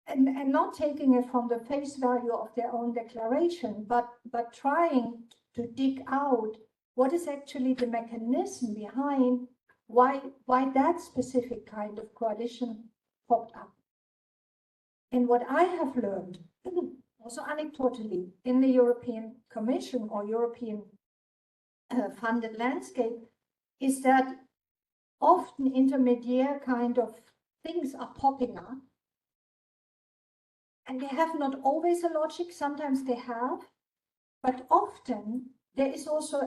And not taking it from the face value of their own declaration, but trying to dig out what is actually the mechanism behind why that specific kind of coalition popped up. And what I have learned, also anecdotally, in the European Commission or European funded landscape, is that often intermediate kind of things are popping up. And they have not always a logic, sometimes they have, but often there is also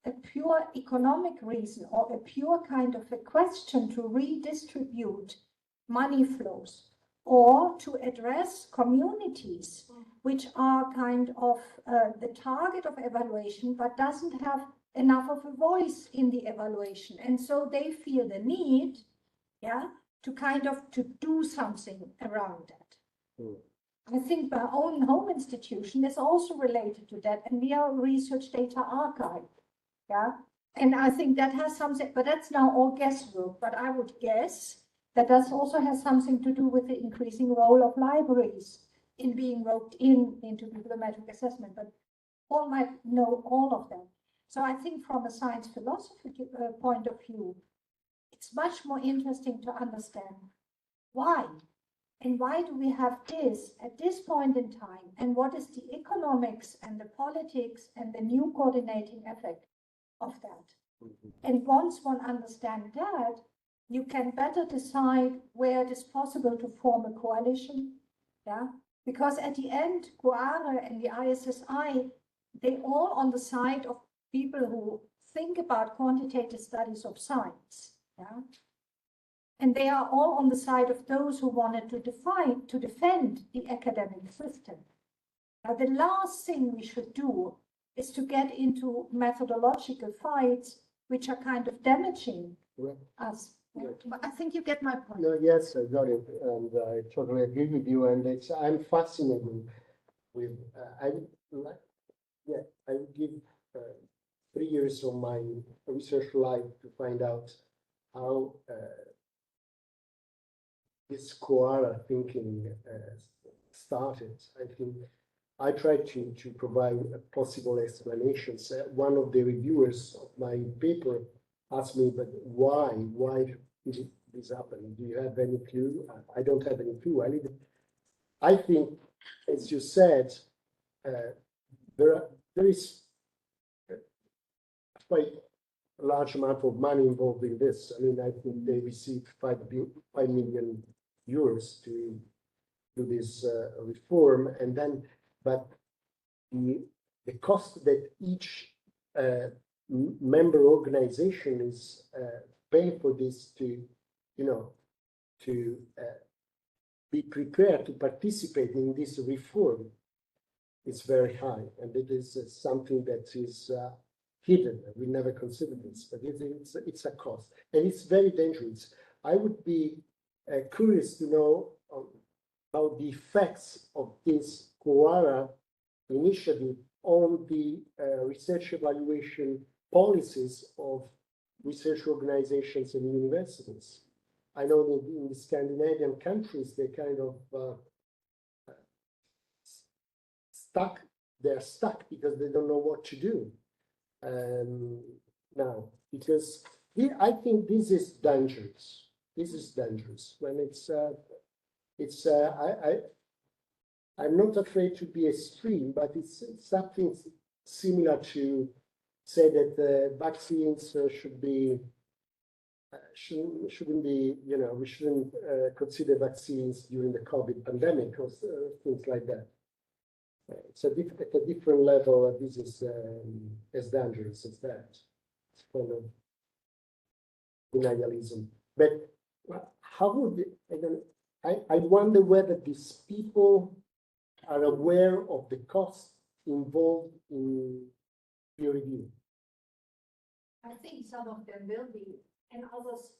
a pure economic reason or a pure kind of a question to redistribute money flows or to address communities which are kind of the target of evaluation but doesn't have enough of a voice in the evaluation. And so they feel the need, to kind of to do something around that. I think my own home institution is also related to that, and we are a research data archive, and I think that has something, but that's now all guesswork, but I would guess that also has something to do with the increasing role of libraries in being roped into bibliometric assessment, but Paul might know all of them. So I think from a science philosophy point of view, it's much more interesting to understand why. And why do we have this at this point in time? And what is the economics and the politics and the new coordinating effect of that? And once one understands that, you can better decide where it is possible to form a coalition. Because at the end, CoARA and the ISSI, they all on the side of people who think about quantitative studies of science. And they are all on the side of those who wanted to defend the academic system. Now, the last thing we should do is to get into methodological fights, which are kind of damaging us. But I think you get my point. No, yes, I got it, and I totally agree with you. And I'm fascinated with. I would give 3 years of my research life to find out how this CoARA thinking started. I think I tried to provide possible explanations. One of the reviewers of my paper asked me, but why did this happen? Do you have any clue? I don't have any clue. I think, as you said, there is quite a large amount of money involved in this. I mean, I think they received 5 million euros to do this reform, and then, but the cost that each member organization is paying for this to be prepared to participate in this reform is very high, and it is something that is hidden. We never considered this, but it's a cost, and it's very dangerous. I would be curious to know how the effects of this CoARA initiative on the research evaluation policies of research organizations and universities. I know that in the Scandinavian countries, they kind of stuck. They're stuck because they don't know what to do now. Because I think this is dangerous. This is dangerous when I'm not afraid to be extreme, but it's something similar to say that vaccines shouldn't be, we shouldn't consider vaccines during the COVID pandemic or things like that. It's at a different level. This is as dangerous as that. It's kind of denialism. But how would I wonder whether these people are aware of the cost involved in peer review. I think some of them will be, and others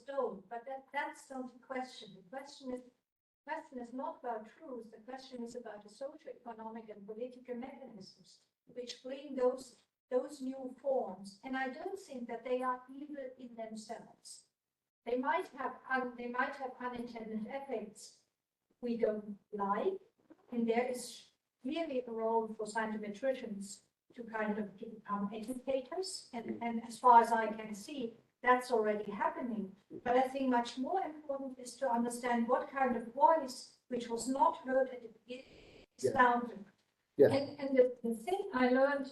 don't. But that's not the question. The question is not about truth. The question is about the socio-economic and political mechanisms which bring those new forms. And I don't think that they are evil in themselves. they might have unintended effects we don't like, and there is really a role for scientometricians to kind of become educators, and as far as I can see, that's already happening. But I think much more important is to understand what kind of voice, which was not heard at the beginning, is found. Yeah. And the thing I learned,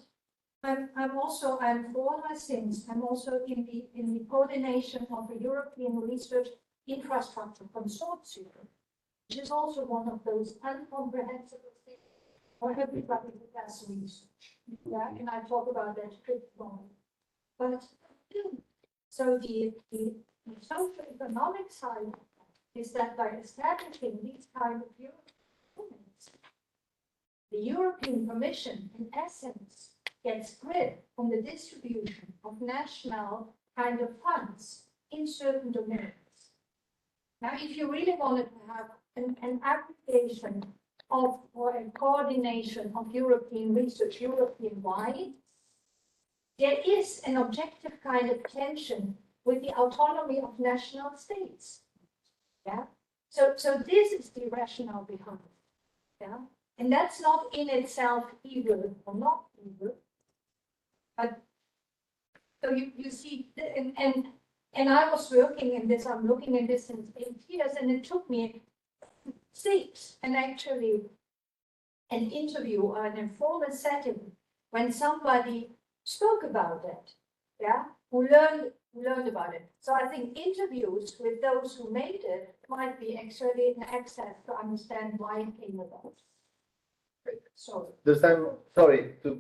I'm for all my things, I'm also in the coordination of the European Research Infrastructure Consortium, which is also one of those incomprehensible things for everybody who does research. Yeah, and I talk about that more. But so the social economic side is that by establishing these kind of units, the European Commission, in essence, gets grip on the distribution of national kind of funds in certain domains. Now, if you really wanted to have an application of or a coordination of European research European-wide, there is an objective kind of tension with the autonomy of national states. Yeah. So this is the rationale behind it. Yeah. And that's not in itself evil or not evil. But so you see, and I was working in this, I'm looking at this since 8 years, and it took me 6, and actually an interview or an informal setting when somebody spoke about it, yeah, who learned about it. So I think interviews with those who made it might be actually an access to understand why it came about. So There's time, sorry, to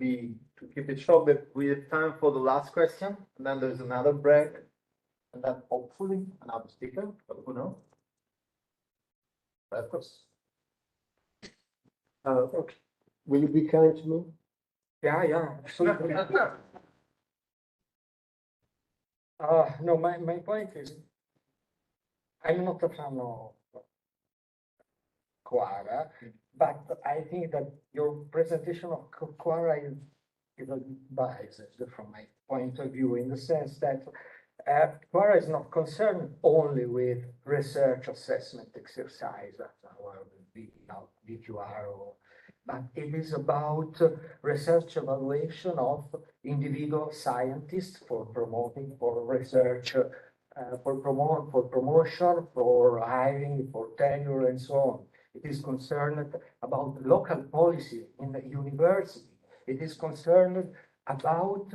keep it short, but we have time for the last question, and then there's another break, and then hopefully another speaker, but who knows? Of course. Okay. Will you be kind to me? Yeah, absolutely. No, my point is, I'm not a fan of CoARA, but I think that your presentation of CoARA is a biased from my point of view, in the sense that CoARA is not concerned only with research assessment exercise, VQR, but it is about research evaluation of individual scientists for promoting, for research, for promotion, for hiring, for tenure, and so on. It is concerned about local policy in the university. It is concerned about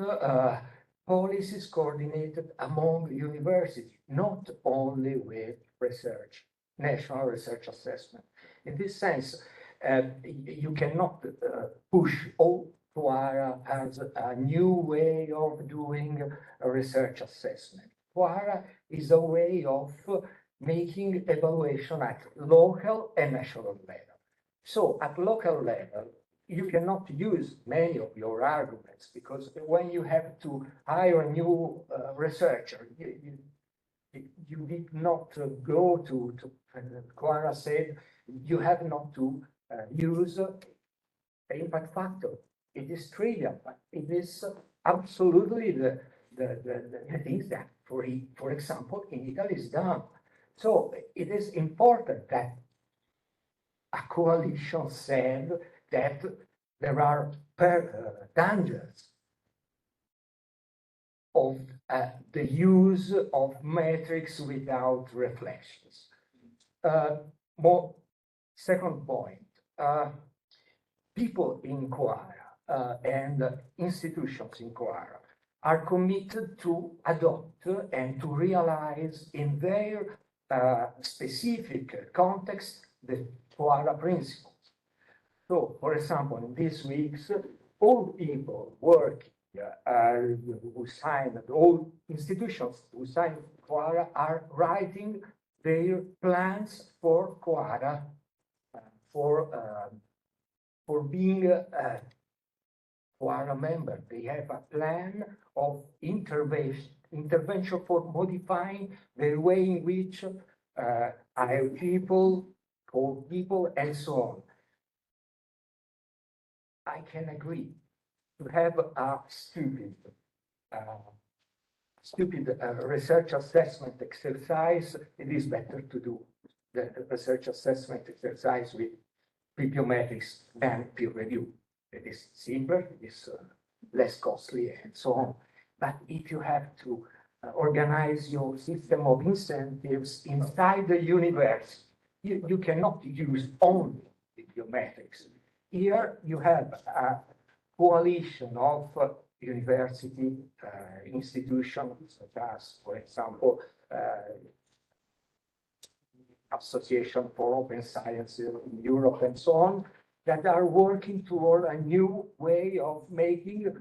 policies coordinated among universities, not only with research, national research assessment. In this sense, you cannot push all CoARA as a new way of doing a research assessment. CoARA is a way of making evaluation at local and national level. So at local level, you cannot use many of your arguments, because when you have to hire a new researcher, you did not go to CoARA said you have not to use the impact factor. It is trivial, but it is absolutely the things that, for example, in Italy is done. So it is important that a coalition said that there are dangers of the use of metrics without reflections. Second point, people in CoARA and institutions in CoARA are committed to adopt and to realize in their specific context the CoARA principles. So, for example, in these weeks, all people working who signed, all institutions who signed CoARA are writing their plans for CoARA, for being a CoARA member. They have a plan of intervention for modifying the way in which hire people, call people, and so on. stupid research assessment exercise, it is better to do the research assessment exercise with bibliometrics than peer review. It is simpler, it is less costly, and so on. But if you have to organize your system of incentives inside the universe, you cannot use only bibliometrics. Here you have a coalition of university institutions, such as, for example, Association for Open Science in Europe and so on, that are working toward a new way of making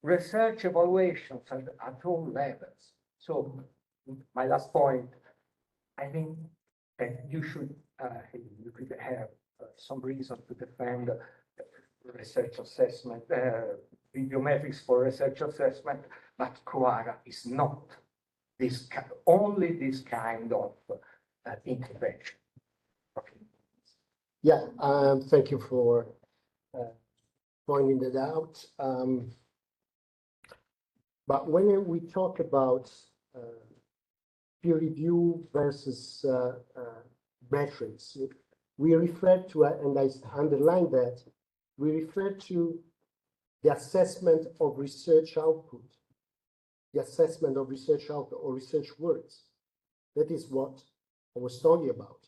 research evaluations at all levels. So my last point, I think that you could have some reason to defend research assessment, bibliometrics for research assessment, but CoARA is not only this kind of intervention. Okay. Yeah, thank you for pointing that out. But when we talk about peer review versus metrics, we refer to, and I underline that, we refer to the assessment of research output, the assessment of research output or research works. That is what I was talking about.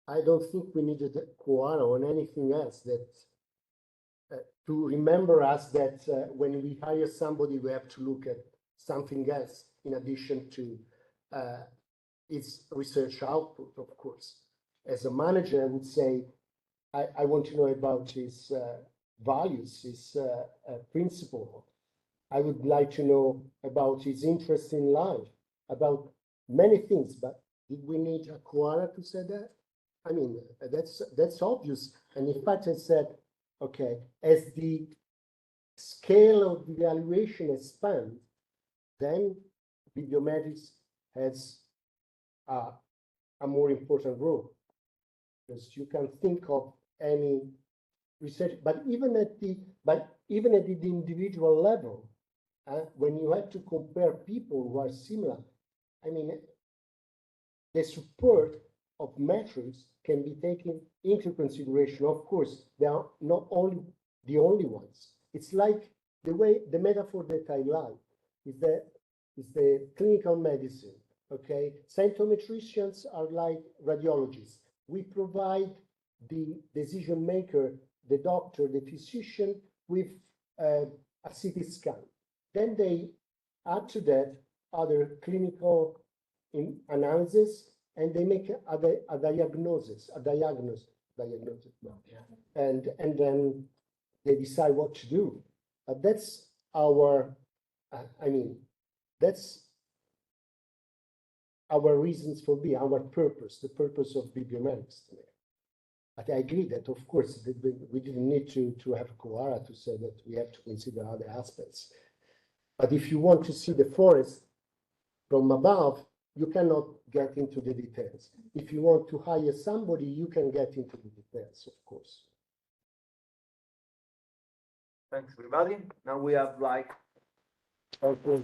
I don't think we needed CoARA or anything else that to remember us that when we hire somebody, we have to look at something else in addition to its research output, of course. As a manager, I would say, I want to know about his values, his principle. I would like to know about his interest in life, about many things, but did we need a CoARA to say that? I mean, that's obvious. And in fact, I said, okay, as the scale of the evaluation expands, then bibliometrics has a more important role. Because you can think of any research, but even at the individual level, when you have to compare people who are similar, I mean, the support of metrics can be taken into consideration. Of course, they are not only the only ones. It's like the metaphor that I like is the clinical medicine. Okay, cytometricians are like radiologists. We provide the decision maker, the doctor, the physician, with a CT scan. Then they add to that other clinical analysis, and they make a diagnosis. No. And then they decide what to do. That's our, that's our reasons for being, our purpose, the purpose of bibliometrics. But I agree that, of course, we didn't need to have CoARA to say that we have to consider other aspects. But if you want to see the forest from above, you cannot get into the details. If you want to hire somebody, you can get into the details, of course. Thanks, everybody. Now we have like Okay.